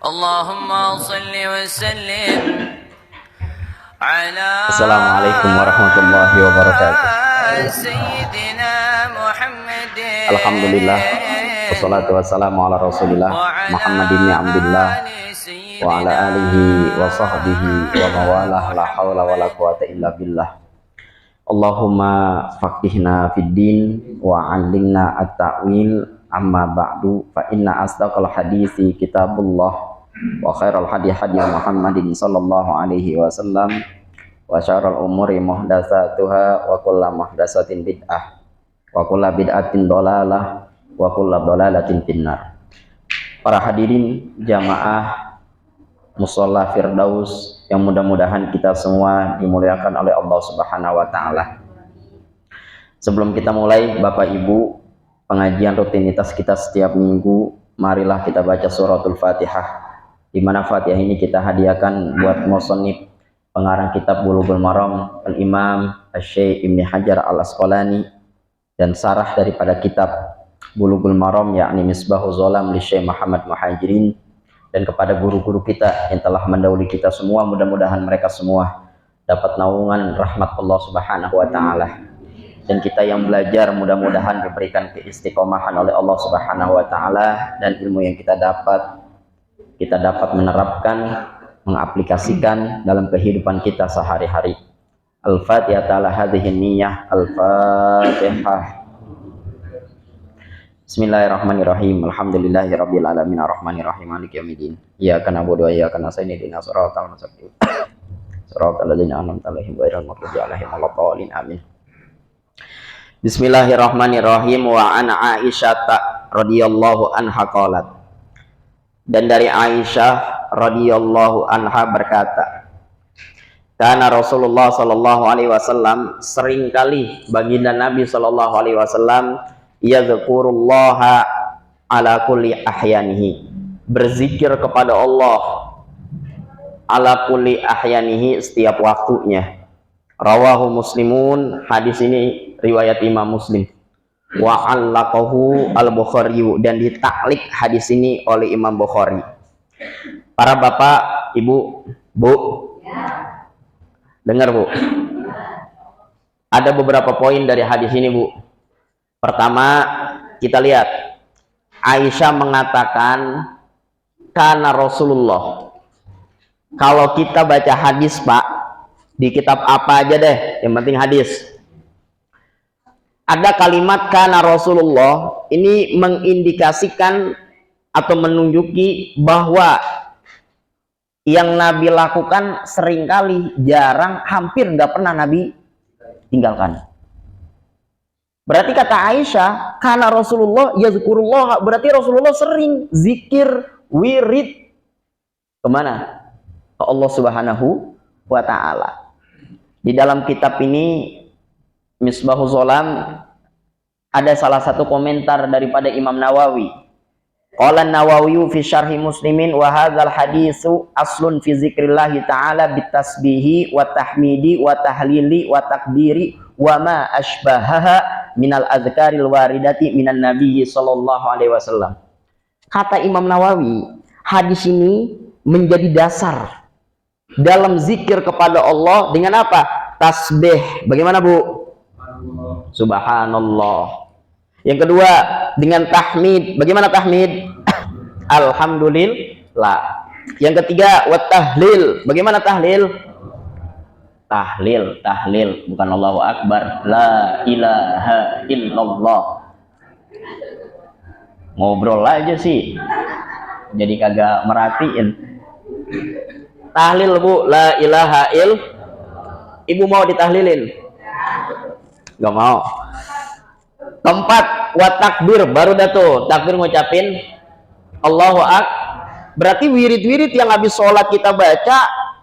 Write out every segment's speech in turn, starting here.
اللهم صل وسلم على Assalamualaikum warahmatullahi wabarakatuh. سيدنا محمد. Alhamdulillah, wassalatu wassalamu ala rasulillah Muhammad ibn Abdullah wa ala alihi wa sahbihi wa mawalah, la hawla wa la quwata illa billah. Allahumma faqihna fid din wa 'allimna at-ta'wil, amma ba'du, fa inna asdaqal hadisi kitabullah wa khairal hadi hadi Muhammadin sallallahu alaihi wasallam wa syarrul umuri muhdatsatuha wa kullu muhdatsatin bid'ah wa kullu bid'atin dhalalah wa kullu dhalalatin finnar. Para hadirin jamaah Musholla Firdaus yang mudah-mudahan kita semua dimuliakan oleh Allah Subhanahu wa taala. Sebelum kita mulai, Bapak Ibu, pengajian rutinitas kita setiap minggu, marilah kita baca suratul Fatihah, di mana Fatihah ini kita hadiahkan buat musannif pengarang kitab Bulughul Maram, Al-Imam Asy-Syaikh Ibnu Hajar Al-Asqalani, dan sarah daripada kitab Bulughul Maram yakni Misbahuz Dzalam li Syekh Muhammad Muhajirin, dan kepada guru-guru kita yang telah mendahului kita semua, mudah-mudahan mereka semua dapat naungan rahmat Allah Subhanahu wa taala. Dan kita yang belajar mudah-mudahan diberikan keistiqomahan oleh Allah Subhanahu wa taala, dan ilmu yang kita dapat menerapkan, mengaplikasikan dalam kehidupan kita sehari-hari. Al-Fatihah ta'ala hadhihi niyyah. Al-Fatihah. Bismillahirrahmanirrahim. Alhamdulillahirabbil alamin arrahmanirrahim maliki yaumiddin. Iyyaka na'budu wa iyyaka nasta'in ihdinas siratal mustaqim. Siratal ladzina an'amta 'alaihim ghairil maghdubi 'alaihim waladdallin. Amin. Bismillahirrahmanirrahim. Wa an Aisyah radhiyallahu anha qalat. Dan dari Aisyah radhiyallahu anha berkata, karena Rasulullah sallallahu alaihi wasallam, seringkali baginda Nabi sallallahu alaihi wasallam yadhkurullaha ala kulli ahyanihi, berzikir kepada Allah ala kulli ahyanihi, setiap waktunya. Rawahu Muslimun, hadis ini riwayat Imam Muslim. Wa 'allaqahu al-Bukhari, dan ditaklik hadis ini oleh Imam Bukhari. Para bapak, ibu, bu, dengar bu, ada beberapa poin dari hadis ini bu. Pertama, kita lihat Aisyah mengatakan karena Rasulullah. Kalau kita baca hadis pak, di kitab apa aja deh, yang penting hadis, ada kalimat karena Rasulullah, ini mengindikasikan atau menunjuki bahwa yang Nabi lakukan seringkali, jarang, hampir nggak pernah Nabi tinggalkan. Berarti kata Aisyah, karena Rasulullah yazkurullah, berarti Rasulullah sering zikir, wirid kemana? Ke Allah Subhanahu wa ta'ala. Di dalam kitab ini Misbahuz Dzalam ada salah satu komentar daripada Imam Nawawi. Qala Nawawi fi syarhi Muslimin, wa hadzal hadisu aslun fi zikrillahi ta'ala bitasbihi wa tahmidi wa tahlili wa takbiri wa ma asbahaha minal azkaril waridati minan nabiyyi sallallahu alaihi wasallam. Kata Imam Nawawi, hadis ini menjadi dasar dalam zikir kepada Allah dengan apa? Tasbih. Bagaimana bu? Subhanallah. Yang kedua, dengan tahmid. Bagaimana tahmid? Alhamdulillah. Yang ketiga, wa tahlil. Bagaimana tahlil? Tahlil, bukan Allahu Akbar. La ilaha illallah. Ngobrol aja sih, jadi kagak merhatiin. Tahlil bu, la ilaha illallah. Ibu mau ditahlilin? Gak mau. Keempat, wa takbir, baru dah tuh takbir ngucapin Allahu Akbar. Berarti wirid-wirid yang habis sholat kita baca,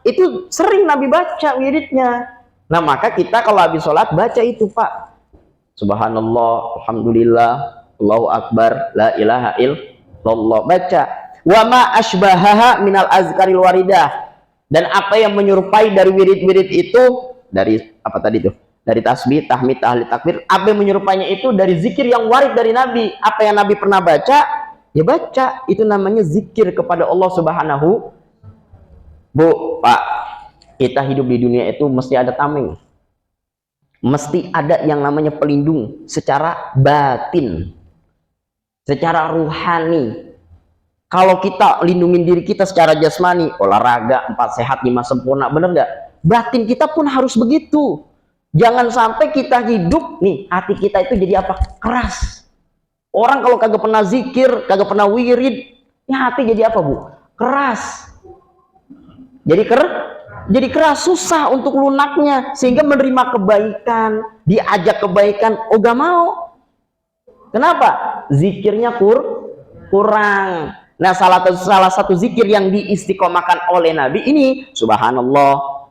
itu sering Nabi baca wiridnya. Nah maka kita kalau habis sholat baca itu pak, Subhanallah, Alhamdulillah, Allahu Akbar, la ilaha illallah, baca. Wa ma asbahaha minal azkaril waridah, dan apa yang menyerupai dari wirid-wirid itu, dari apa tadi tuh? Dari tasbih, tahmid, tahlil, takbir, apa yang menyerupainya itu dari zikir yang warid dari Nabi. Apa yang Nabi pernah baca, Ya baca, itu namanya zikir kepada Allah Subhanahu. Bu, Pak, kita hidup di dunia itu mesti ada tameng. Mesti ada yang namanya pelindung secara batin, secara ruhani. Kalau kita lindungin diri kita secara jasmani, olahraga, 4 sehat 5 sempurna, bener nggak? Batin kita pun harus begitu. Jangan sampai kita hidup nih, hati kita itu jadi apa? Keras. Orang kalau kagak pernah zikir, kagak pernah wirid, ya hati jadi apa, Bu? Keras. Jadi keras, susah untuk lunaknya, sehingga menerima kebaikan, diajak kebaikan, oh gak mau. Kenapa? Zikirnya kurang. Nah, salah satu zikir yang diistiqomahkan oleh Nabi ini, subhanallah,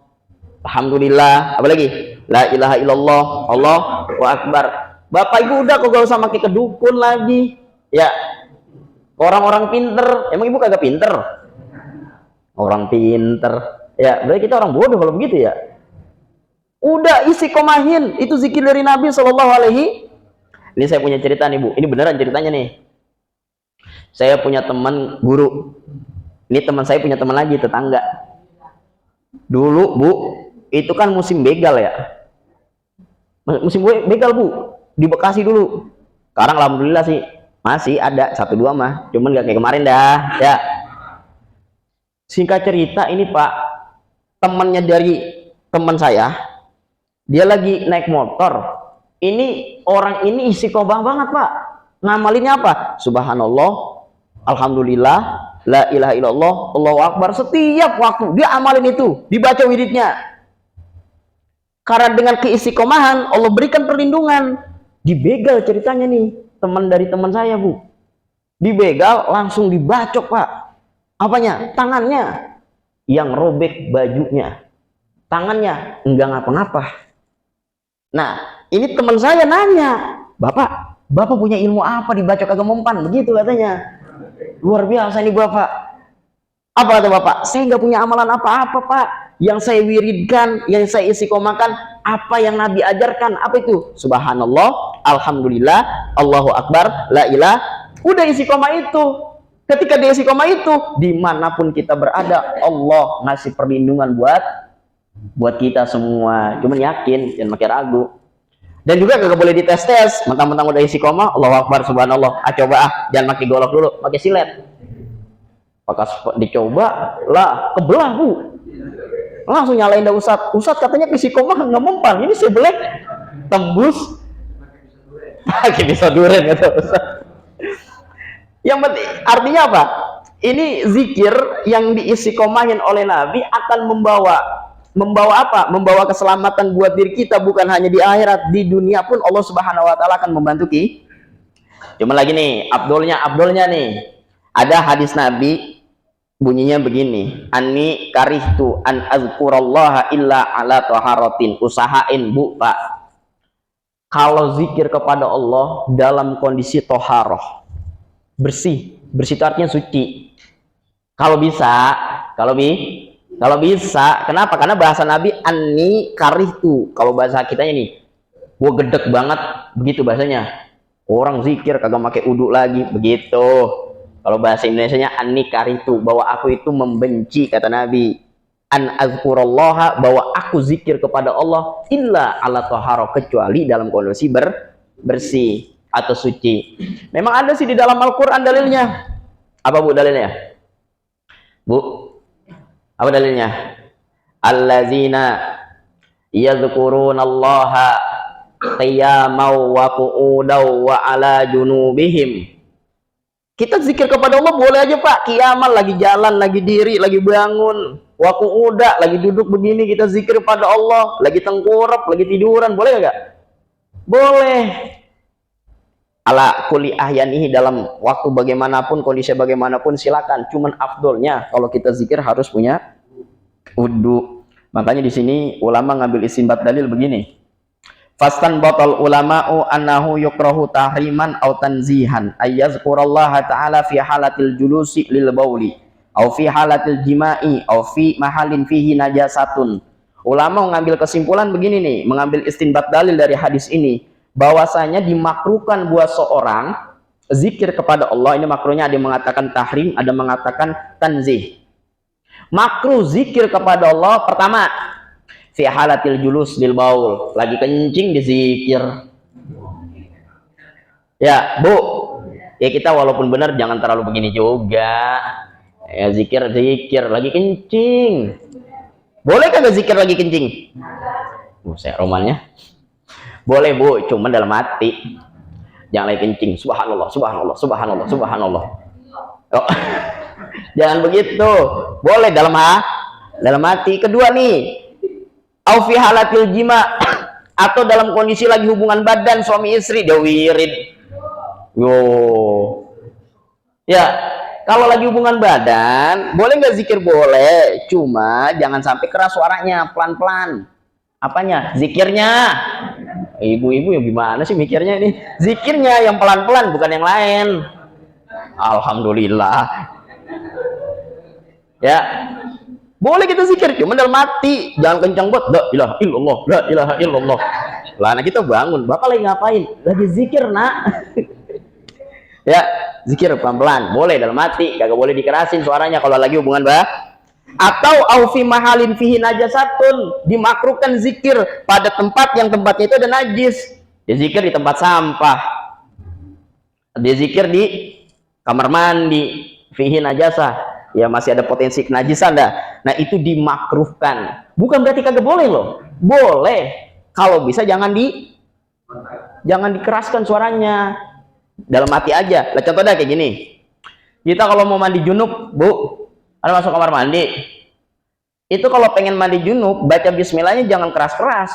alhamdulillah, apalagi la ilaha illallah, Allahu akbar. Bapak Ibu udah kok gak usah pakai kedukun lagi. Ya, orang-orang pinter, emang Ibu kagak pinter? Orang pinter. Ya, berarti kita orang bodoh kalau begitu ya. Udah istiqomahin, itu zikir dari Nabi Shallallahu Alaihi. Ini saya punya cerita nih, Bu. Ini beneran ceritanya nih. Saya punya teman guru. Ini teman saya punya teman lagi, tetangga. Dulu, Bu, itu kan musim begal ya. Musim begal, Bu, di Bekasi dulu. Sekarang alhamdulillah sih masih ada 1-2 mah, cuman gak kayak kemarin dah. Ya. Singkat cerita, ini Pak, temannya dari teman saya, dia lagi naik motor. Ini orang ini istiqomah banget, Pak. Ngamalinnya apa? Subhanallah, alhamdulillah, la ilaha illallah, Allahu akbar. Setiap waktu dia amalin itu, dibaca wiridnya. Karena dengan keistiqomahan Allah berikan perlindungan. Dibegal ceritanya nih, teman dari teman saya, Bu. Dibegal langsung dibacok, Pak. Apanya? Tangannya yang robek bajunya. Tangannya enggak ngapa-ngapa. Nah, ini teman saya nanya, Bapak punya ilmu apa dibacok kagak mempan? Begitu katanya. Luar biasa ini Bapak. Apa kata Bapak? Saya nggak punya amalan apa-apa, Pak. Yang saya wiridkan, yang saya istiqomahkan, apa yang Nabi ajarkan. Apa itu? Subhanallah, alhamdulillah, Allahu akbar, la ilaha. Udah istiqomah itu. Ketika dia istiqomah itu, dimanapun kita berada, Allah ngasih perlindungan buat kita semua. Cuman yakin, jangan makin ragu. Dan juga kagak boleh dites-tes, mentang-mentang udah istiqomah, Allahu akbar, subhanallah. Coba jangan pakai golok dulu, pakai silet. Pakai dicoba lah, kebelah, Bu. Langsung nyalain dah Ustadz katanya istiqomah nggak mempan. Ini sebelek tembus. Pakai pisau duren kata Ustadz. Yang penting artinya apa? Ini zikir yang diistiqomahin oleh Nabi akan membawa apa? Membawa keselamatan buat diri kita, bukan hanya di akhirat, di dunia pun Allah Subhanahu wa taala akan membantu kita. Cuma lagi nih, abdolnya nih. Ada hadis Nabi bunyinya begini, anni karihtu an azkurallaha illa ala taharatin. Usahain, Bu, Pak, kalau zikir kepada Allah dalam kondisi toharoh, bersih itu artinya suci. Kalau bisa, kenapa? Karena bahasa Nabi anni karihtu. Kalau bahasa kitanya nih, gua gedek banget, begitu bahasanya. Orang zikir kagak pakai uduk lagi, begitu. Kalau bahasa Indonesianya anni karihtu, bahwa aku itu membenci, kata Nabi. An azkurallaha, bahwa aku zikir kepada Allah illa ala tahara, kecuali dalam kondisi bersih atau suci. Memang ada sih di dalam Al-Quran dalilnya. Apa, Bu, dalilnya? Bu, apa dalilnya? Allazina yadhkurunallaha qiyaman wa qu'udan wa ala junubihim. Kita zikir kepada Allah boleh aja, Pak. Kiaman, lagi jalan, lagi diri, lagi bangun. Wa qu'uda, lagi duduk begini, kita zikir kepada Allah. Lagi tengkurap, lagi tiduran, boleh gak? Boleh. Ala kulli ahyanihi, dalam waktu bagaimanapun, kondisi bagaimanapun silakan. Cuman afdolnya kalau kita zikir harus punya wudu. Makanya di sini ulama ngambil istinbat dalil begini. Fastan batal ulama'u annahu yukrahu tahriman aw tanzihan ayyazkurallaha ta'ala fi halatil julusi lil bauli aw fi halatil jima'i aw fi mahalin fihi najasatun. Ulama mengambil kesimpulan begini nih, mengambil istinbat dalil dari hadis ini, bahwasanya dimakruhkan buat seorang zikir kepada Allah ini makruhnya ada yang mengatakan tahrim, ada yang mengatakan tanzih. Makruh zikir kepada Allah pertama fi halatil julus lil baul, lagi kencing dizikir. Ya, Bu. Ya kita walaupun benar jangan terlalu begini juga. Ya zikir lagi kencing. Boleh kagak zikir lagi kencing? Saya romannya. Boleh, Bu, cuman dalam hati. Jangan lagi kencing. Subhanallah, subhanallah, subhanallah, subhanallah. Oh. Jangan begitu. Boleh dalam hati. Kedua nih, au fi halatil jima, atau dalam kondisi lagi hubungan badan suami istri dia wirid. Yo. Ya, kalau lagi hubungan badan, boleh nggak zikir? Boleh, cuma jangan sampai keras suaranya, pelan-pelan. Apanya? Zikirnya. Ibu-ibu yang gimana sih mikirnya ini? Zikirnya yang pelan-pelan, bukan yang lain. Alhamdulillah. Ya, boleh kita zikir, cuma dalam hati, jangan kencang banget. La ilaha illallah, la ilaha illallah. Lah, anak kita bangun, bapak lagi ngapain? Lagi zikir, nak. Ya, zikir pelan-pelan, boleh dalam hati, kagak boleh dikerasin suaranya kalau lagi hubungan atau aufi mahalin fihi najasatun, dimakruhkan zikir pada tempat yang tempatnya itu ada najis. Dia zikir di tempat sampah, dia zikir di kamar mandi, fihi najasah, ya masih ada potensi kenajisan dah. Nah itu dimakruhkan, bukan berarti kagak boleh loh, boleh. Kalau bisa jangan dikeraskan suaranya, dalam hati aja. Lah contoh dah kayak gini, kita kalau mau mandi junub, Bu, ada masuk kamar mandi, itu kalau pengen mandi junub baca bismillahnya jangan keras-keras.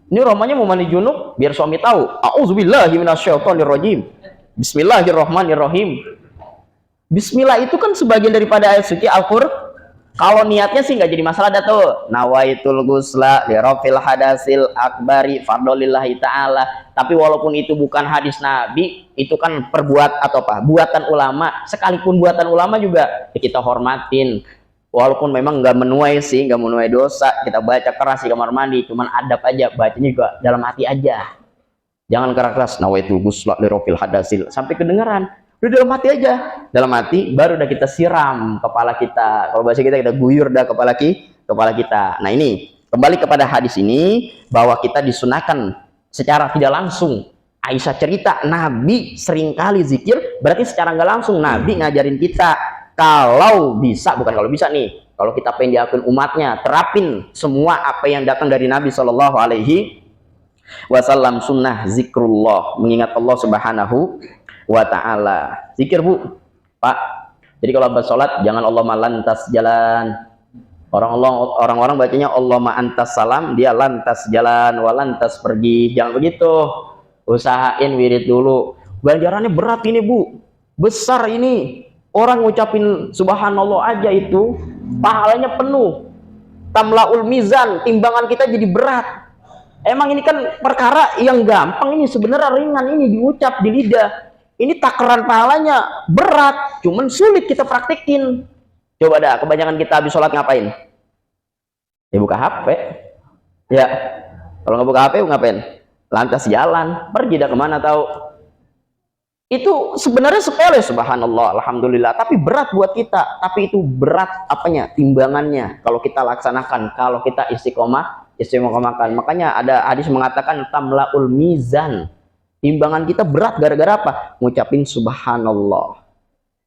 Ini romanya mau mandi junub biar suami tahu, a'udzubillahi minasyaitonirrajim, bismillahirrahmanirrahim. Bismillah itu kan sebagian daripada ayat suci Al-Qur'an. Kalau niatnya sih nggak jadi masalah dah tuh, nawaitul gusla li rafil hadasil akbari fardolillahi ta'ala. Tapi walaupun itu bukan hadis Nabi, itu kan buatan ulama. Sekalipun buatan ulama juga ya kita hormatin, walaupun memang nggak menuai dosa. Kita baca keras di kamar mandi, cuman adab aja, bacanya juga dalam hati aja, jangan keras-keras. Nawaitul gusla li rafil hadasil sampai kedengeran. Udah dalam hati aja, dalam hati baru udah kita siram kepala kita. Kalau bahasa kita guyur dah kepala kita. Nah ini kembali kepada hadis ini, bahwa kita disunahkan secara tidak langsung. Aisyah cerita Nabi seringkali zikir, berarti secara nggak langsung Nabi ngajarin kita. Kalau bisa, bukan kalau bisa nih, kalau kita pengen diakui umatnya, terapin semua apa yang datang dari Nabi Shallallahu Alaihi Wasallam. Sunnah zikrullah, mengingat Allah Subhanahu wa ta'ala. Zikir, Bu, Pak. Jadi kalau habis sholat jangan Allah lantas jalan. Orang-orang bacanya Allah antas salam, dia lantas jalan, walantas pergi. Jangan begitu. Usahain wirid dulu. Ganjarannya berat ini, Bu, besar ini. Orang ngucapin subhanallah aja itu pahalanya penuh. Tamlaul mizan, timbangan kita jadi berat. Emang ini kan perkara yang gampang, ini sebenarnya ringan, ini diucap di lidah. Ini takaran pahalanya berat, cuman sulit kita praktekin. Coba dah, kebanyakan kita habis sholat ngapain? Ya buka HP. Ya, kalau nggak buka HP ngapain? Lantas jalan, pergi dah kemana tahu. Itu sebenarnya sepele, subhanallah, alhamdulillah, tapi berat buat kita. Tapi itu berat apanya? Timbangannya. Kalau kita laksanakan, kalau kita istiqomahkan. Makanya ada hadis mengatakan tamlaul mizan. Timbangan kita berat gara-gara apa? Ngucapin subhanallah.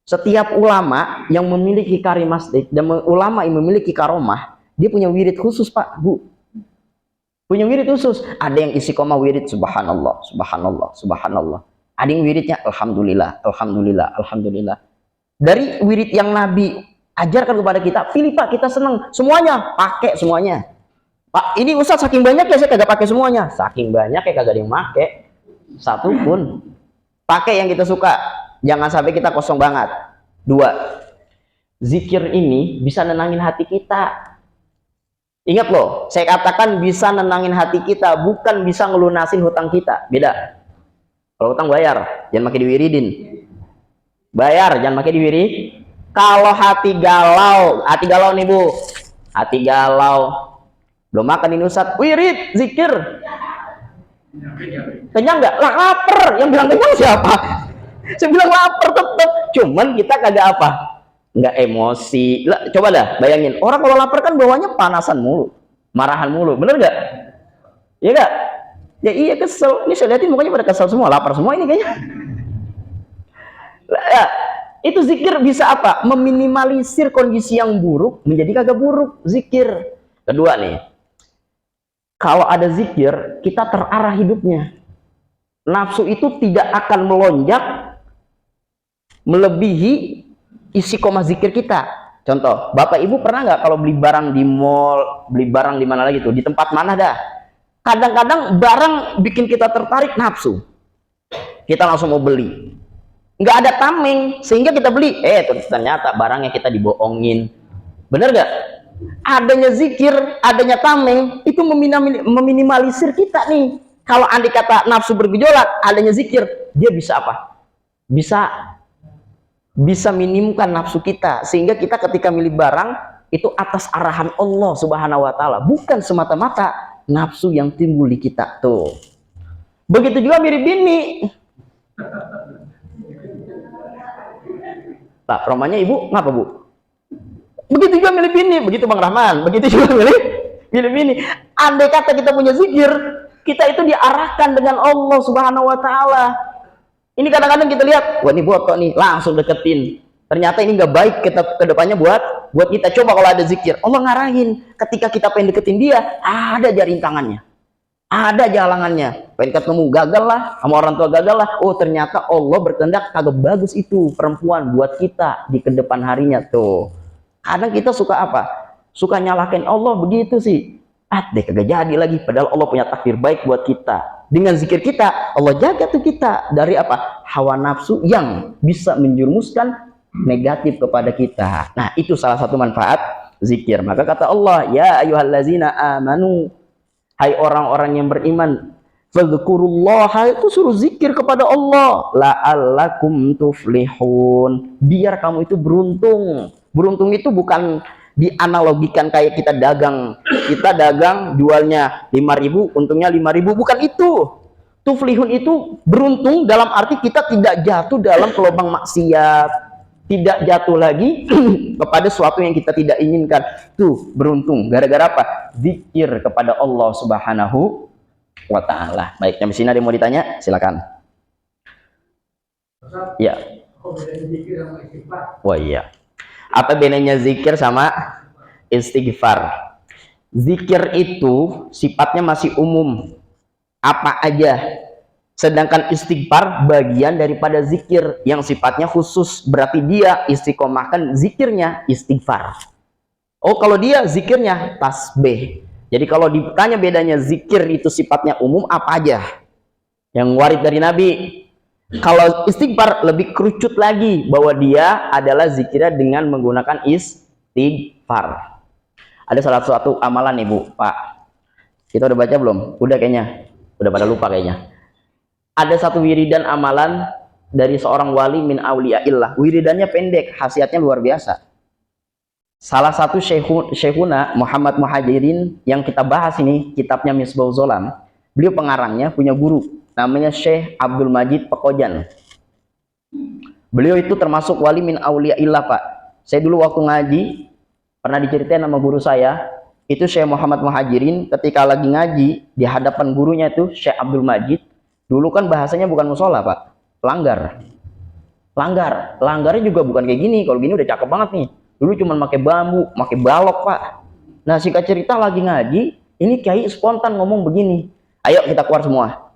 Setiap ulama yang memiliki karimasdik dan ulama yang memiliki karomah, dia punya wirid khusus, Pak, Bu. Punya wirid khusus. Ada yang istiqomah wirid subhanallah, subhanallah, subhanallah. Ada yang wiridnya alhamdulillah, alhamdulillah, alhamdulillah. Dari wirid yang Nabi ajarkan kepada kita, pilih, Pak, kita senang. Semuanya, pakai semuanya. Pak, ini Ustaz saking banyak ya saya kagak pakai semuanya. Saking banyak ya kagak ada yang pakai. Satu pun. Pakai yang kita suka, jangan sampai kita kosong banget. 2, zikir ini bisa nenangin hati kita. Ingat loh, saya katakan bisa nenangin hati kita, bukan bisa ngelunasin hutang kita. Beda. Kalau hutang bayar, jangan pakai diwiridin. Bayar, jangan pakai diwirid. Kalau hati galau nih, Bu, hati galau, belum makan ini Ustaz, wirid, zikir. Kenyang nggak? Lah lapar. Yang bilang kenyang siapa? Saya bilang lapar tetap, cuman kita kagak apa, nggak emosi lah. Coba dah bayangin, orang kalau lapar kan bawahnya panasan mulu, marahan mulu, bener nggak? Ya nggak? Ya iya, kesel. Ini saya lihatin mukanya pada kesel semua, lapar semua ini kayaknya. Ya, itu zikir bisa apa? Meminimalisir kondisi yang buruk menjadi kagak buruk. Zikir. Kedua nih, kalau ada zikir, kita terarah hidupnya. Nafsu itu tidak akan melonjak melebihi isi koma zikir kita. Contoh, Bapak Ibu pernah nggak kalau beli barang di mall, beli barang di mana lagi tuh, di tempat mana dah? Kadang-kadang barang bikin kita tertarik, nafsu. Kita langsung mau beli. Nggak ada tameng, sehingga kita beli. Ternyata barangnya kita dibohongin. Bener nggak? Adanya zikir, adanya tameng, itu meminimalisir kita nih. Kalau andai kata nafsu bergejolak, adanya zikir, dia bisa apa? Bisa minimkan nafsu kita, sehingga kita ketika milih barang itu atas arahan Allah Subhanahu wa taala, bukan semata-mata nafsu yang timbul di kita tuh. Begitu juga mirip bini. Lah, romanya Ibu ngapa, Bu? Begitu juga milih bini, begitu Bang Rahman, begitu juga milih bini. Andai kata kita punya zikir, kita itu diarahkan dengan Allah Subhanahu wa taala. Ini kadang-kadang kita lihat, wah ini botok nih, langsung deketin. Ternyata ini nggak baik kita ke depannya buat kita. Coba kalau ada zikir, Allah ngarahin. Ketika kita pengen deketin dia, ada aja rintangannya. Ada aja halangannya. Pengen ketemu, gagal lah, sama orang tua gagal lah. Oh ternyata Allah berkehendak kagak bagus itu perempuan buat kita di kedepan harinya tuh. Kadang kita suka apa? Suka nyalahin Allah begitu sih. Deh kagak jadi lagi. Padahal Allah punya takdir baik buat kita. Dengan zikir kita, Allah jaga tuh kita dari apa? Hawa nafsu yang bisa menjerumuskan negatif kepada kita. Nah, itu salah satu manfaat zikir. Maka kata Allah, ya ayyuhallazina amanu, hai orang-orang yang beriman, fadhkurullaha, itu suruh zikir kepada Allah, la'allakum tuflihun, biar kamu itu beruntung. Beruntung itu bukan dianalogikan kayak kita dagang jualnya 5.000, untungnya 5.000, bukan itu. Tuflihun itu beruntung dalam arti kita tidak jatuh dalam kelubang maksiat, tidak jatuh lagi kepada sesuatu yang kita tidak inginkan. Tuh beruntung gara-gara apa? Zikir kepada Allah Subhanahu wa taala. Baik, yang di sini ada yang mau ditanya, silakan. Ya. Wah iya. Apa bedanya zikir sama istighfar? Zikir itu sifatnya masih umum, apa aja. Sedangkan istighfar bagian daripada zikir yang sifatnya khusus, berarti dia istiqomahkan zikirnya istighfar. Oh, kalau dia zikirnya tasbih. Jadi kalau ditanya bedanya zikir itu sifatnya umum apa aja yang warid dari Nabi. Kalau istighfar lebih kerucut lagi bahwa dia adalah zikirnya dengan menggunakan istighfar. Ada salah satu amalan nih Bu, Pak. Kita udah baca belum? Udah kayaknya. Udah pada lupa kayaknya. Ada satu wiridan amalan dari seorang wali min auliyaillah. Wiridannya pendek, khasiatnya luar biasa. Salah satu Syekhuna Muhammad Muhajirin yang kita bahas ini, kitabnya Misbahul Zolam. Beliau pengarangnya, punya guru, namanya Syekh Abdul Majid Pekojan. Beliau itu termasuk wali min auliyaillah, Pak. Saya dulu waktu ngaji, pernah diceritain sama guru saya, itu Syekh Muhammad Muhajirin ketika lagi ngaji, di hadapan gurunya itu, Syekh Abdul Majid, dulu kan bahasanya bukan musola, Pak. Langgarnya juga bukan kayak gini. Kalau gini udah cakep banget nih. Dulu cuma pakai bambu, pakai balok, Pak. Nah, singkat cerita lagi ngaji, ini kiai spontan ngomong begini. Ayo kita keluar semua.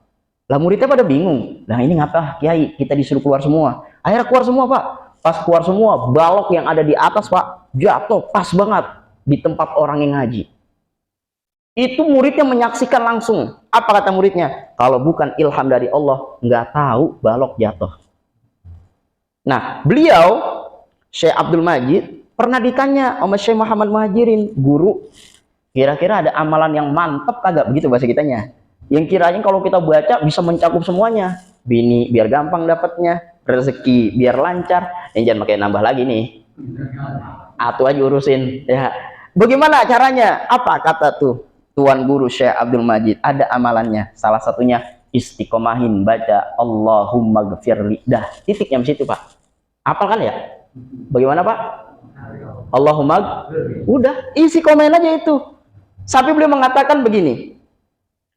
Lah muridnya pada bingung. Nah ini ngapa kiai? Kita disuruh keluar semua. Akhirnya keluar semua, Pak. Pas keluar semua, balok yang ada di atas, Pak, jatuh pas banget di tempat orang yang ngaji. Itu muridnya menyaksikan langsung. Apa kata muridnya? Kalau bukan ilham dari Allah, nggak tahu balok jatuh. Nah, beliau Syekh Abdul Majid pernah ditanya sama Syekh Muhammad Muhajirin, guru, kira-kira ada amalan yang mantep kagak? Begitu bahasa kitanya. Yang kiranya kalau kita baca bisa mencakup semuanya. Bini biar gampang dapatnya, rezeki biar lancar. Yang jangan pakai nambah lagi nih. Atuh aja urusin. Ya. Bagaimana caranya? Apa kata tuh Tuan Guru Syekh Abdul Majid? Ada amalannya. Salah satunya istiqomahin baca Allahumma gfirli. Dah, titiknya di situ, Pak. Hafal kan ya? Bagaimana, Pak? Allahumma, udah, isi komen aja itu. Sampai beliau mengatakan begini,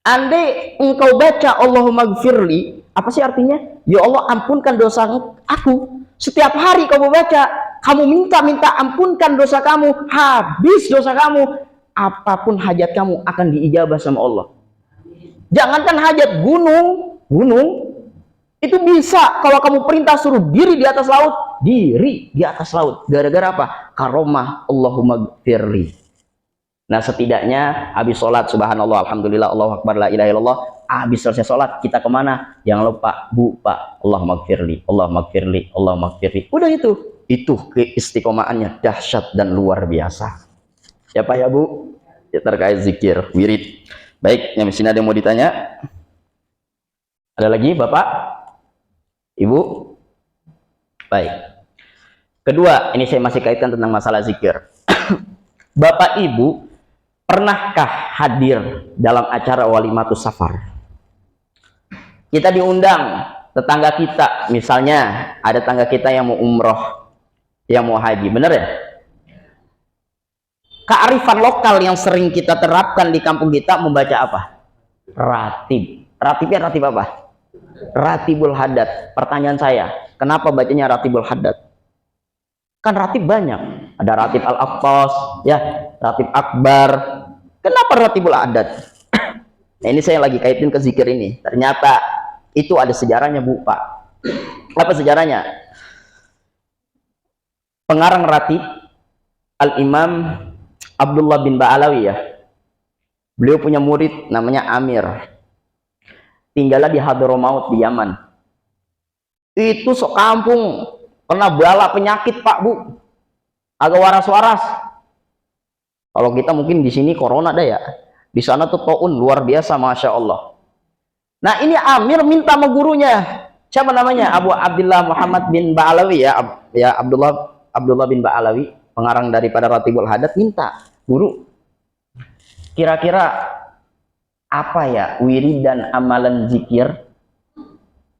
andai engkau baca Allahumma gfirli, apa sih artinya? Ya Allah, ampunkan dosa aku. Setiap hari kamu baca, kamu minta ampunkan dosa kamu, habis dosa kamu, apapun hajat kamu akan diijabah sama Allah. Jangankan hajat gunung itu bisa kalau kamu perintah suruh diri di atas laut, diri di atas laut. Gara-gara apa? Karomah Allahumma gfirli. Nah, setidaknya habis sholat, subhanallah, alhamdulillah, Allahu akbar, la ilaha illallah, habis selesai sholat, kita kemana? Jangan lupa, Bu, Pak, Allahumma gfirli, Allahumma gfirli, Allahumma gfirli. Udah itu keistiqomahannya dahsyat dan luar biasa. Ya Pak ya Bu, ya terkait zikir, wirid. Baik, yang di sini ada yang mau ditanya? Ada lagi Bapak? Ibu? Baik. Kedua, ini saya masih kaitkan tentang masalah zikir. Bapak Ibu, pernahkah hadir dalam acara walimatus safar? Kita diundang, tetangga kita, misalnya ada tetangga kita yang mau umroh, yang mau haji, bener ya? Kearifan lokal yang sering kita terapkan di kampung kita membaca apa? Ratib. Ratibnya ratib apa? Ratibul Haddad. Pertanyaan saya, kenapa bacanya Ratibul Haddad? Kan ratib banyak. Ada Ratib Al-Aqtas, ya, Ratib Akbar. Kenapa Ratibul Haddad? Nah, ini saya lagi kaitin ke zikir ini. Ternyata itu ada sejarahnya, Bu, Pak. Apa sejarahnya? Pengarang ratib Al-Imam Abdullah bin Ba'alawi, ya. Beliau punya murid namanya Amir. Tinggalnya di Hadramaut di Yaman. Itu sekampung kena bala penyakit, Pak, Bu. Agak waras-waras. Kalau kita mungkin di sini corona ada ya. Di sana tuh taun luar biasa, masya Allah. Nah, ini Amir minta sama gurunya. Siapa namanya? Abu Abdullah Muhammad bin Ba'alawi, ya. Ya, Abdullah bin Ba'alawi, pengarang daripada Ratibul Haddad, minta, guru, kira-kira apa ya wirid dan amalan zikir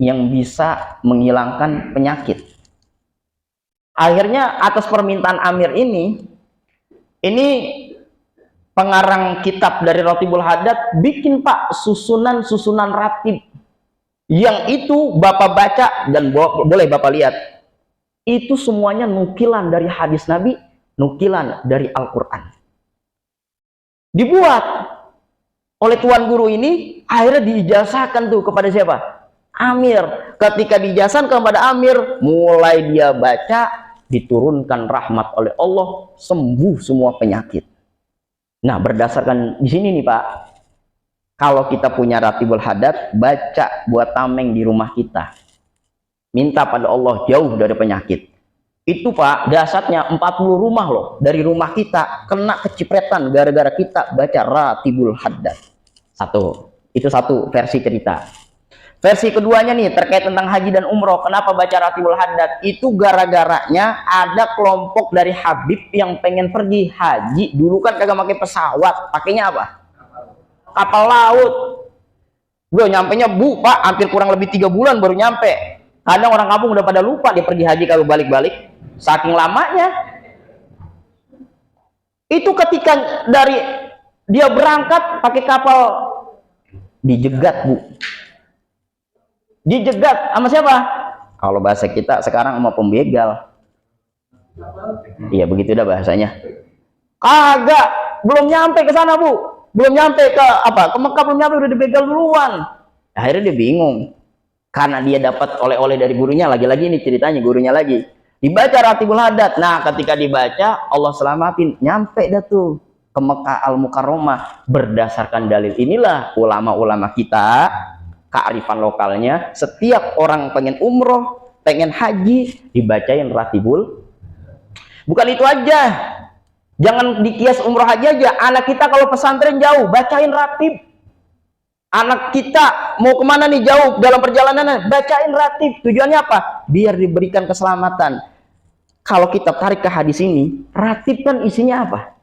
yang bisa menghilangkan penyakit? Akhirnya atas permintaan Amir ini pengarang kitab dari Ratibul Haddad bikin, Pak, susunan ratib yang itu Bapak baca dan boleh Bapak lihat. Itu semuanya nukilan dari hadis Nabi, nukilan dari Al-Quran. Dibuat oleh tuan guru ini, akhirnya diijazahkan tuh kepada siapa? Amir. Ketika diijazahkan kepada Amir, mulai dia baca, diturunkan rahmat oleh Allah, sembuh semua penyakit. Nah, berdasarkan di sini nih, Pak, kalau kita punya Ratibul Haddad, baca buat tameng di rumah kita. Minta pada Allah jauh dari penyakit. Itu, Pak, dasarnya 40 rumah loh dari rumah kita kena kecipretan gara-gara kita baca Ratibul Haddad. Itu satu versi cerita. Versi keduanya nih terkait tentang haji dan umroh. Kenapa baca Ratibul Haddad? Itu gara-garanya ada kelompok dari Habib yang pengen pergi haji. Dulu kan kagak pakai pesawat, pakainya apa? Kapal laut. Gue nyampenya, Bu, Pak, hampir kurang lebih 3 bulan baru nyampe. Kadang orang kampung udah pada lupa dia pergi haji kalau balik-balik. Saking lamanya. Itu ketika dari dia berangkat pakai kapal, dijegat, Bu. Dijegat sama siapa? Kalau bahasa kita sekarang sama pembegal. Iya, begitu dah bahasanya. Kagak, belum nyampe ke sana, Bu. Belum nyampe ke Mekah, belum nyampe udah dibegal duluan. Akhirnya dia bingung. Karena dia dapat oleh-oleh dari gurunya, lagi-lagi ini ceritanya gurunya lagi. Dibaca Ratibul Haddad. Nah, ketika dibaca, Allah selamatin. Nyampe dah tuh ke Mekah Al-Mukarramah. Berdasarkan dalil inilah ulama-ulama kita, kearifan lokalnya, setiap orang pengen umroh, pengen haji, dibacain Ratibul. Bukan itu aja. Jangan dikias umroh haji aja. Anak kita kalau pesantren jauh, bacain Ratib. Anak kita mau kemana nih jauh dalam perjalanan, bacain Ratib. Tujuannya apa? Biar diberikan keselamatan. Kalau kita tarik ke hadis ini, Ratib kan isinya apa?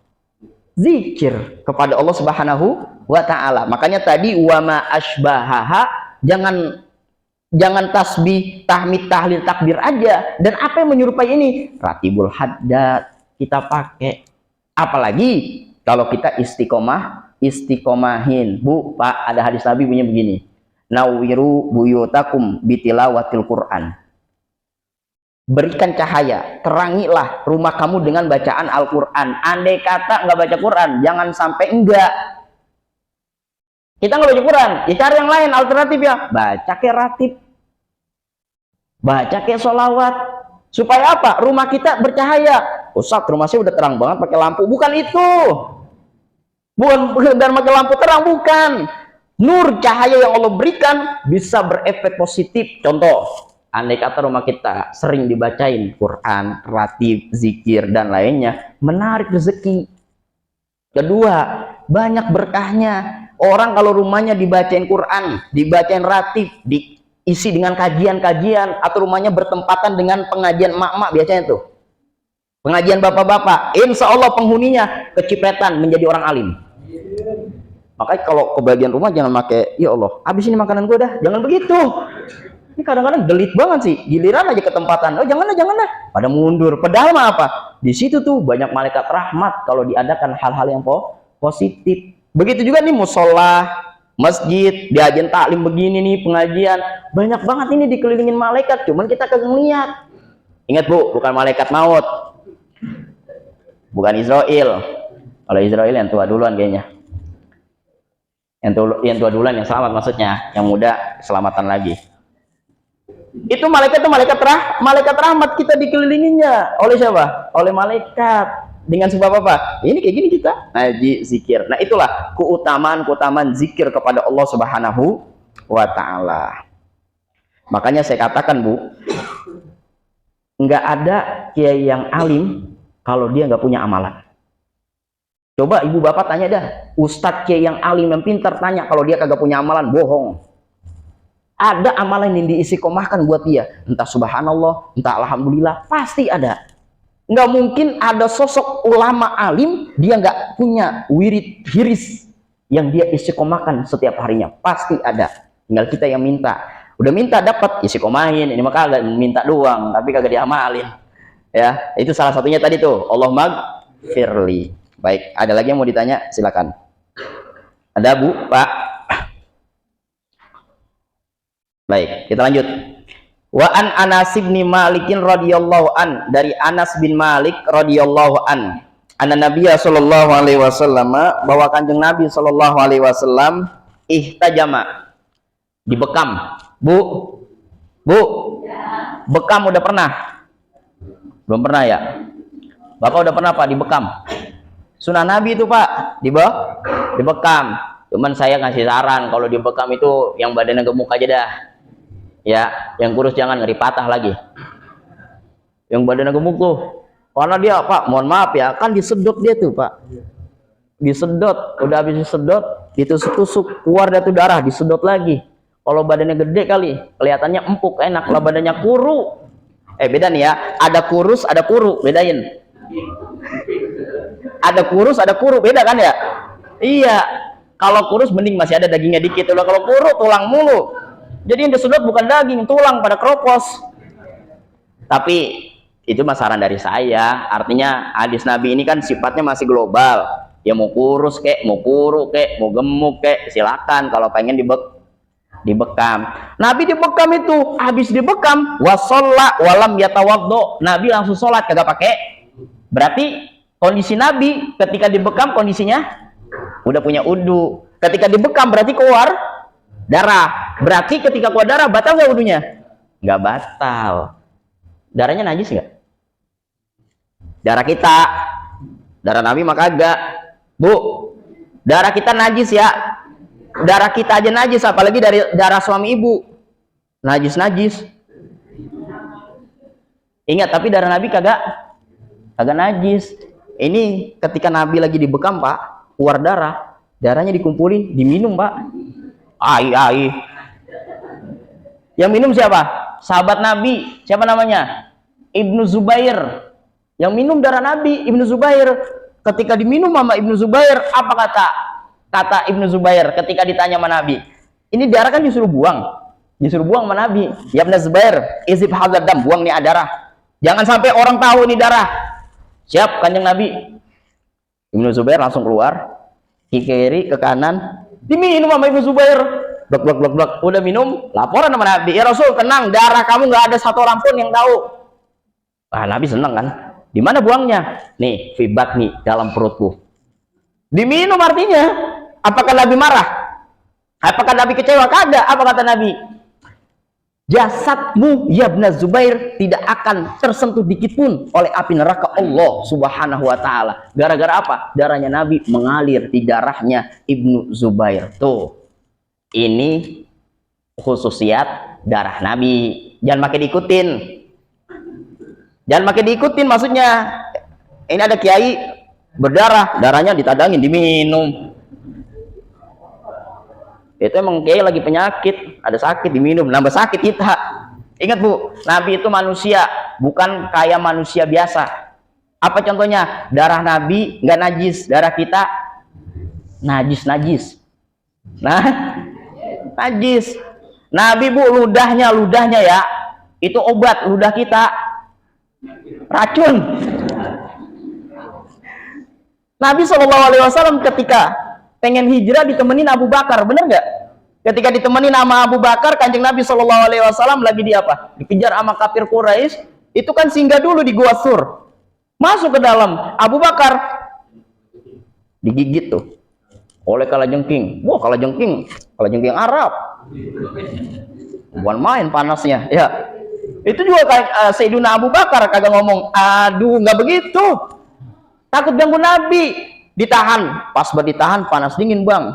Zikir kepada Allah Subhanahu wa Ta'ala. Makanya tadi wama asbahaha jangan tasbih, tahmid, tahlil, takbir aja. Dan apa yang menyerupai ini? Ratibul haddad kita pakai. Apalagi kalau kita istiqomahin. Bu, Pak, ada hadis Nabi punya begini. Nawiru buyutakum bitilawatil Quran. Berikan cahaya, terangilah rumah kamu dengan bacaan Al-Quran. Andai kata nggak baca Quran, jangan sampai enggak. Kita nggak baca Quran, ya cari yang lain, alternatif ya. Baca kayak ratib, baca kayak sholawat. Supaya apa? Rumah kita bercahaya. Ustaz, rumah saya udah terang banget pakai lampu. Bukan itu. Bukan dan pakai lampu terang, bukan. Nur cahaya yang Allah berikan bisa berefek positif. Contoh, andai kata rumah kita sering dibacain Quran, ratib, zikir, dan lainnya, menarik rezeki. Kedua, banyak berkahnya. Orang kalau rumahnya dibacain Quran, dibacain ratib, diisi dengan kajian-kajian, atau rumahnya bertempatan dengan pengajian emak-emak biasanya tuh. Pengajian bapak-bapak, insya Allah penghuninya kecipretan menjadi orang alim. Makanya kalau kebagian rumah jangan pakai, ya Allah, habis ini makanan gue dah. Jangan begitu. Ini kadang-kadang gelit banget sih, giliran aja ketempatan. Oh jangan lah, pada mundur. Padahal mah apa? Di situ tuh banyak malaikat rahmat kalau diadakan hal-hal yang positif. Begitu juga nih musola, masjid, diajen taklim begini nih, pengajian. Banyak banget ini dikelilingin malaikat, cuman kita kagak ngeliat. Ingat Bu, bukan malaikat maut. Bukan Israel. Kalau Israel yang tua duluan kayaknya. Yang tua duluan yang selamat maksudnya, yang muda keselamatan lagi. Itu malaikat tuh malaikat rahmat, kita dikelilinginya oleh siapa? Oleh malaikat. Dengan sebab apa? Ini kayak gini kita ngaji zikir. Nah, itulah keutamaan zikir kepada Allah Subhanahu wa taala. Makanya saya katakan, Bu, nggak ada kiai yang alim kalau dia nggak punya amalan. Coba ibu bapak tanya dah, ustadz kiai yang alim yang pintar tanya kalau dia kagak punya amalan, bohong. Ada amalan yang diistiqomahkan buat dia, entah subhanallah, entah alhamdulillah, pasti ada. Nggak mungkin ada sosok ulama alim dia nggak punya wirid hiris yang dia istiqomahkan setiap harinya, pasti ada. Tinggal kita yang minta. Udah minta dapat, istiqomahin. Ini mah kagak minta doang, tapi kagak diamalin. Ya, itu salah satunya tadi tuh, Allah magfirli. Baik, ada lagi yang mau ditanya? Silakan. Ada Bu, Pak? Baik, kita lanjut. Wa an Anas bin Malikin radhiyallahu an, dari Anas bin Malik radhiyallahu an, anna Nabiya sallallahu alaihi wasallam, bahwa Kanjeng Nabi sallallahu alaihi wasallam ihtajama, dibekam. Bu, bekam udah pernah? Belum pernah ya? Bapak udah pernah Pak dibekam? Sunnah Nabi itu Pak, dibekam. Cuman saya ngasih saran, kalau dibekam itu yang badannya gemuk aja dah. Ya, yang kurus jangan, ngeri patah lagi. Yang badannya gemuk tuh, karena dia Pak, mohon maaf ya, kan disedot dia tuh Pak. Disedot, udah habis disedot, ditusuk-tusuk, keluar dah tuh darah, disedot lagi. Kalau badannya gede kali, kelihatannya empuk, enak. Kalau badannya kuru, beda nih ya, ada kurus, ada kuru, bedain. Ada kurus, ada kuru, beda kan ya? Iya, kalau kurus mending masih ada dagingnya dikit. Kalau kuru, tulang mulu. Jadi yang disedot bukan daging, tulang pada kropos. Tapi itu mah saran dari saya. Artinya hadis Nabi ini kan sifatnya masih global. Ya mau kurus kek, mau kuru kek, mau gemuk kek, silakan kalau pengen dibekam. Nabi dibekam itu, habis dibekam, wasalla walam yatawaddo. Nabi langsung sholat, kagak pakai. Berarti kondisi Nabi ketika dibekam kondisinya udah punya wudu. Ketika dibekam berarti keluar darah. Berarti ketika keluar darah batal nggak wudunya? Nggak batal. Darahnya najis nggak? Darah kita, darah Nabi mah kagak. Bu, darah kita najis ya. Darah kita aja najis, apalagi dari darah suami ibu. Najis. Ingat, tapi darah Nabi kagak najis. Ini ketika Nabi lagi dibekam Pak, keluar darah, darahnya dikumpulin, diminum Pak. Ai. Yang minum siapa? Sahabat Nabi. Siapa namanya? Ibnu Zubair. Yang minum darah Nabi, Ibnu Zubair. Ketika diminum sama Ibnu Zubair, apa kata Ibnu Zubair ketika ditanya sama Nabi? Ini darah kan justru buang sama Nabi. Ya Ibn Zubair, izib hadzal dam, buang nih darah. Jangan sampai orang tahu ini darah. Siap Kanjeng Nabi. Ibnu Zubair langsung keluar, ke kiri, ke kanan, diminum sama Ibnu Zubair. Blok. Udah minum, laporan sama Nabi. Ya Rasul, tenang, darah kamu nggak ada satu orang pun yang tahu. Wah, Nabi seneng kan? Di mana buangnya? Nih, fibat nih dalam perutku. Diminum artinya. Apakah Nabi marah? Apakah Nabi kecewa? Kagak. Apa kata Nabi? Jasadmu ya Ibn Zubair tidak akan tersentuh dikit pun oleh api neraka Allah Subhanahu wa taala. Gara-gara apa? Darahnya Nabi mengalir di darahnya Ibnu Zubair. Tuh. Ini khususiat darah Nabi. Jangan makin diikutin. Jangan makin diikutin maksudnya. Ini ada kiai berdarah, darahnya ditadangin, diminum. Itu emang kiai lagi penyakit, ada sakit diminum, nambah sakit kita. Ingat Bu, Nabi itu manusia, bukan kayak manusia biasa. Apa contohnya? Darah Nabi nggak najis, darah kita najis. Nah, najis. Nabi Bu, ludahnya ya, itu obat ludah kita, racun. Nabi SAW ketika pengen hijrah ditemenin Abu Bakar, bener nggak? Ketika ditemenin sama Abu Bakar, Kanjeng Nabi SAW lagi di apa? Dikejar sama kafir Quraisy. Itu kan singgah dulu di Gua Sur. Masuk ke dalam, Abu Bakar digigit tuh oleh kalajengking. Wah, kalajengking Arab. Bukan main panasnya, ya. Itu juga Sayyidina Abu Bakar kagak ngomong, aduh, nggak begitu. Takut ganggu Nabi. Ditahan, pas ditahan panas dingin Bang.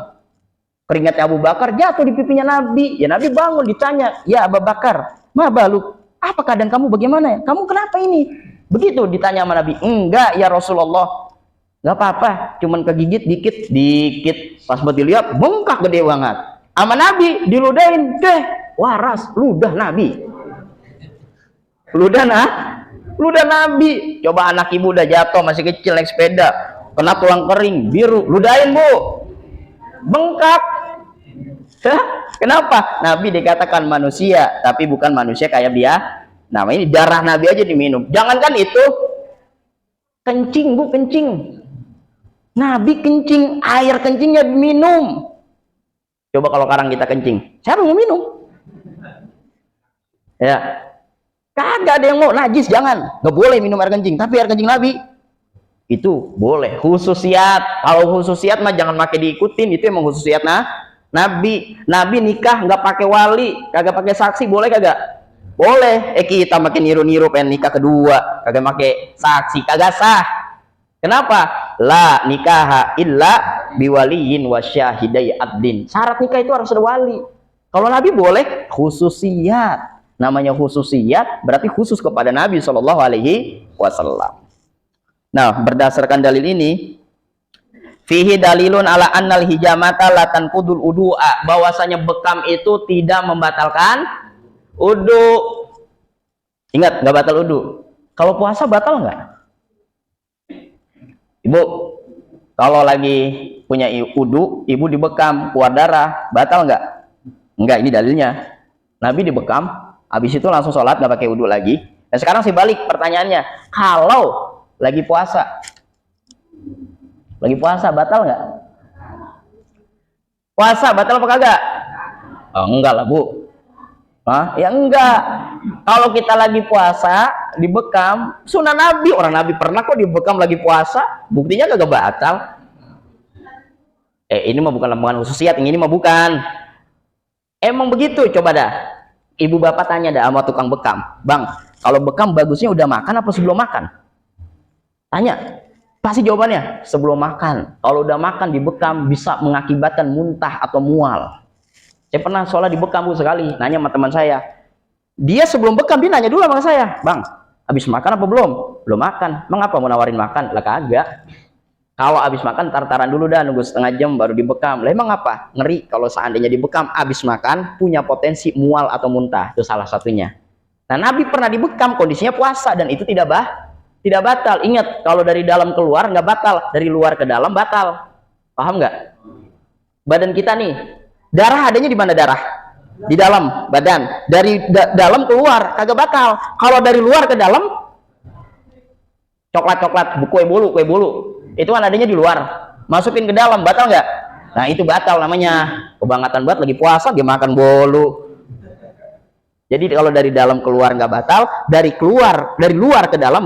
Keringatnya Abu Bakar jatuh di pipinya Nabi. Ya Nabi bangun ditanya, ya Abu Bakar, ma baluk, apa keadaan kamu, bagaimana ya? Kamu kenapa ini? Begitu ditanya sama Nabi. Enggak ya Rasulullah, nggak apa-apa, cuman kegigit dikit. Pas dilihat bengkak gede banget. Sama Nabi diludahin, deh waras ludah Nabi. Ludah Nabi. Coba anak ibu udah jatuh masih kecil naik sepeda, kena tulang kering biru, ludahin Bu, bengkak. Kenapa? Nabi dikatakan manusia, tapi bukan manusia kayak dia. Nah, ini darah Nabi aja diminum. Jangankan itu, kencing Bu, kencing. Nabi kencing, air kencingnya diminum. Coba kalau sekarang kita kencing, siapa mau minum? Ya, kagak ada yang mau, najis, jangan. Nggak boleh minum air kencing, tapi air kencing Nabi itu boleh. Khususiat. Kalau khususiat mah jangan pakai diikutin, itu emang khususiat Nabi nikah nggak pakai wali, kagak pakai saksi, boleh kagak? Boleh. Kita makin niru-niru pengen nikah kedua kagak pakai saksi, kagak sah. Kenapa? La nikaha illa biwaliyin wasyahidai adlin. Syarat nikah itu harus ada wali. Kalau Nabi boleh, khususiat. Namanya khususiat berarti khusus kepada Nabi SAW. Nah, berdasarkan dalil ini, fihi dalilun ala annal hijamata la tanqudul udu'a, bahwasanya bekam itu tidak membatalkan udu. Ingat, nggak batal udu. Kalau puasa batal nggak? Ibu, kalau lagi punya udu, ibu dibekam, keluar darah, batal nggak? Enggak, ini dalilnya. Nabi dibekam, habis itu langsung sholat, nggak pakai udu lagi. Dan sekarang sih balik pertanyaannya, kalau lagi puasa batal nggak? Puasa batal apa kagak? Oh, enggak lah Bu. Ya enggak. Kalau kita lagi puasa dibekam, sunnah Nabi, orang Nabi pernah kok dibekam lagi puasa, buktinya kagak batal. Ini mah bukan lembaga khususiat, yang ini mah bukan. Emang begitu, coba dah. Ibu bapak tanya dah sama tukang bekam, Bang, kalau bekam bagusnya udah makan apa sebelum makan? Tanya, pasti jawabannya sebelum makan. Kalau udah makan dibekam bisa mengakibatkan muntah atau mual. Saya pernah sholat dibekam Bu sekali, nanya sama teman saya. Dia sebelum bekam dia nanya dulu sama saya, Bang, habis makan apa belum? Belum makan. Mengapa mau nawarin makan? Lah kagak. Kalau habis makan tartaran dulu dah, nunggu setengah jam baru dibekam. Lah emang apa? Ngeri kalau seandainya dibekam habis makan punya potensi mual atau muntah. Itu salah satunya. Nah, Nabi pernah dibekam kondisinya puasa dan itu tidak batal. Ingat, kalau dari dalam keluar nggak batal, dari luar ke dalam batal. Paham nggak? Badan kita nih Darah adanya di mana darah? Di dalam badan. Dari dalam keluar kagak batal. Kalau dari luar ke dalam, coklat-coklat, kue bolu, itu kan adanya di luar. Masukin ke dalam, batal nggak? Nah itu batal namanya. Kebangetan banget lagi puasa dia makan bolu. Jadi kalau dari dalam keluar nggak batal, dari luar ke dalam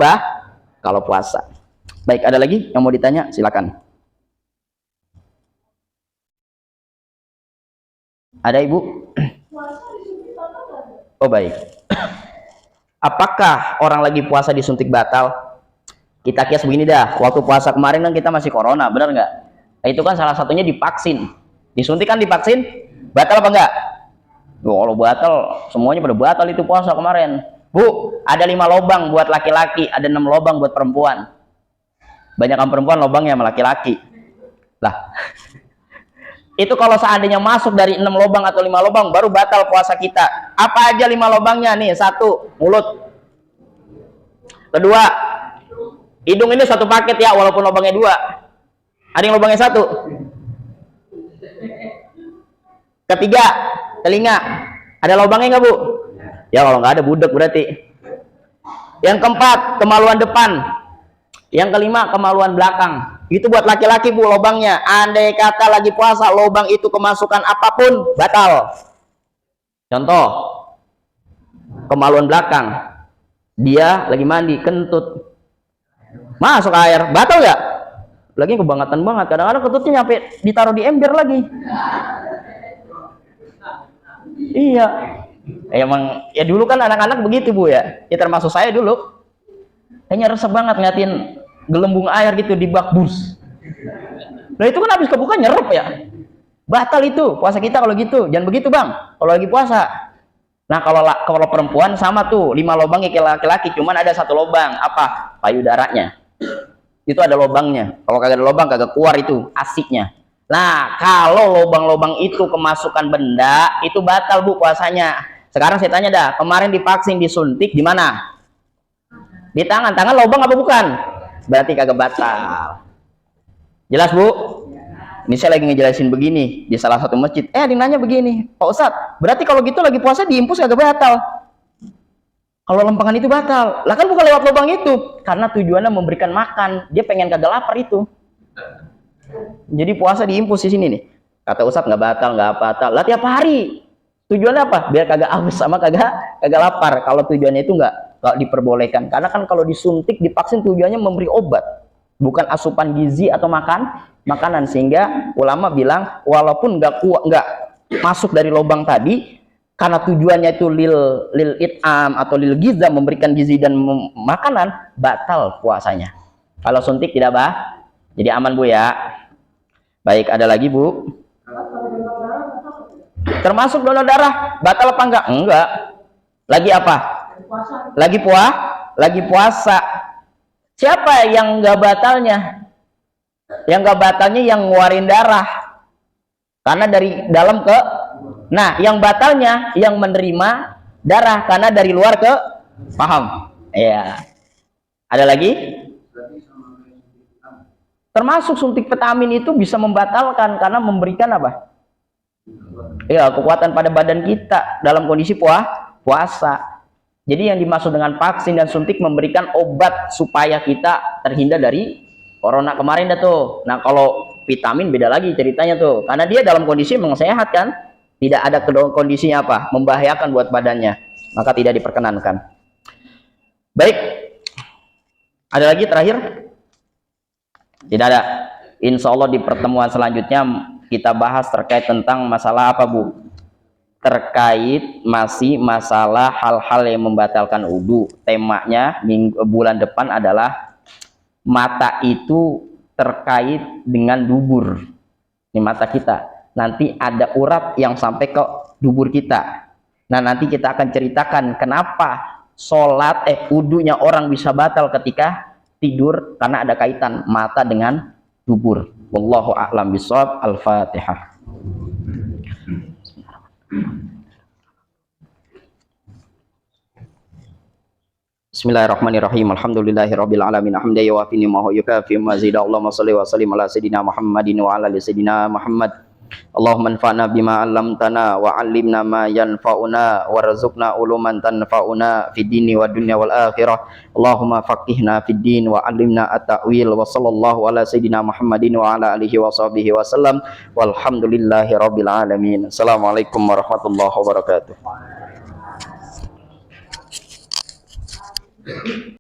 kalau puasa. Baik, ada lagi yang mau ditanya? Silakan. Ada Ibu? Oh baik. Apakah orang lagi puasa disuntik batal? Kita kias begini dah. Waktu puasa kemarin kan kita masih corona, benar nggak? Nah, itu kan salah satunya divaksin. Disuntik kan divaksin, batal apa enggak? Kalau batal, semuanya pada batal itu puasa kemarin. Bu, ada 5 lobang buat laki-laki, ada 6 lobang buat perempuan. Banyakan perempuan lobangnya sama laki-laki. Lah, itu kalau seandainya masuk dari 6 lobang atau 5 lobang baru batal puasa kita. Apa aja 5 lobangnya nih? 1, mulut. Kedua, hidung ini 1 paket ya, walaupun lobangnya 2. Ada yang lobangnya 1. Ketiga, telinga. Ada lobangnya nggak Bu? Ya kalau nggak ada budek berarti. Yang keempat, kemaluan depan. Yang kelima, kemaluan belakang. Itu buat laki-laki Bu lobangnya. Andai kata lagi puasa lobang itu kemasukan apapun batal. Contoh, kemaluan belakang. Dia lagi mandi kentut, masuk air, batal nggak? Lagi kebangetan banget. Kadang-kadang kentutnya nyampe ditaruh di ember lagi. Iya. Emang ya dulu kan anak-anak begitu Bu ya. Ya termasuk saya dulu. Kayaknya resep banget ngeliatin gelembung air gitu di bak bus. Nah itu kan habis kebuka nyerep ya. Batal itu puasa kita kalau gitu. Jangan begitu Bang. Kalau lagi puasa. Nah kalau perempuan sama tuh 5 lubang kayak laki-laki. Cuman ada 1 lubang. Apa? Payudaranya. Itu ada lubangnya. Kalau kagak ada lubang kagak keluar itu asiknya. Nah kalau lubang-lubang itu kemasukan benda itu batal Bu puasanya. Sekarang saya tanya dah. Kemarin divaksin disuntik di mana? Di tangan. Tangan lubang apa bukan? Berarti kagak batal. Jelas Bu? Ini saya lagi ngejelasin begini di salah satu masjid. Ada yang nanya begini, Pak Ustadz, berarti kalau gitu lagi puasa diimpus kagak batal? Kalau lempangan itu batal. Lah kan bukan lewat lubang itu, karena tujuannya memberikan makan. Dia pengen kagak lapar itu. Jadi puasa diimpus di sini nih. Kata Ustadz nggak batal, nggak batal. Lah tiap hari. Tujuannya apa? Biar kagak haus sama kagak lapar. Kalau tujuannya itu nggak diperbolehkan. Karena kan kalau disuntik, divaksin tujuannya memberi obat, bukan asupan gizi atau makanan. Sehingga ulama bilang walaupun nggak masuk dari lubang tadi, karena tujuannya itu lil it'am atau lil giza, memberikan gizi dan makanan, batal puasanya. Kalau suntik tidak jadi aman Bu ya. Baik, ada lagi Bu? Termasuk donor darah, batal apa enggak? Enggak. Lagi apa? Lagi puasa. Siapa yang enggak batalnya? Yang enggak batalnya yang ngeluarin darah. Karena dari dalam ke, nah yang batalnya yang menerima darah karena dari luar ke, paham? Ya. Ada lagi? Termasuk suntik vitamin itu bisa membatalkan karena memberikan apa? Ya, kekuatan pada badan kita dalam kondisi puasa. Jadi yang dimaksud dengan vaksin dan suntik memberikan obat supaya kita terhindar dari corona kemarin dah tuh. Nah kalau vitamin beda lagi ceritanya tuh, karena dia dalam kondisi memang sehat kan, tidak ada kondisinya apa, membahayakan buat badannya, maka tidak diperkenankan. Baik, ada lagi terakhir? Tidak ada. Insya Allah di pertemuan selanjutnya kita bahas terkait tentang masalah apa Bu? Terkait masih masalah hal-hal yang membatalkan wudu. Temanya bulan depan adalah mata itu terkait dengan dubur. Ini mata kita. Nanti ada urat yang sampai ke dubur kita. Nah nanti kita akan ceritakan kenapa wudunya orang bisa batal ketika tidur, karena ada kaitan mata dengan dubur. Wallahu a'lam bishawab. Al-Fatihah. Bismillahirrahmanirrahim. Alhamdulillahirabbil alamin. Hamdan yuwafi ni'mahu yukafi mazida. Allahumma shalli wa sallim ala sayidina Muhammadin wa ala ali sayidina Muhammad. Allahumma anfa'na bima 'allamtana wa 'allimna ma yanfa'una warzuqna uluman tanfa'una fid dini wa dunya wal akhirah. Allahumma faqihna fid din wa 'allimna at-ta'wil wa sallallahu ala sayidina Muhammadin wa ala alihi wa sahbihi wasallam walhamdulillahi rabbil alamin. Assalamualaikum warahmatullahi wabarakatuh.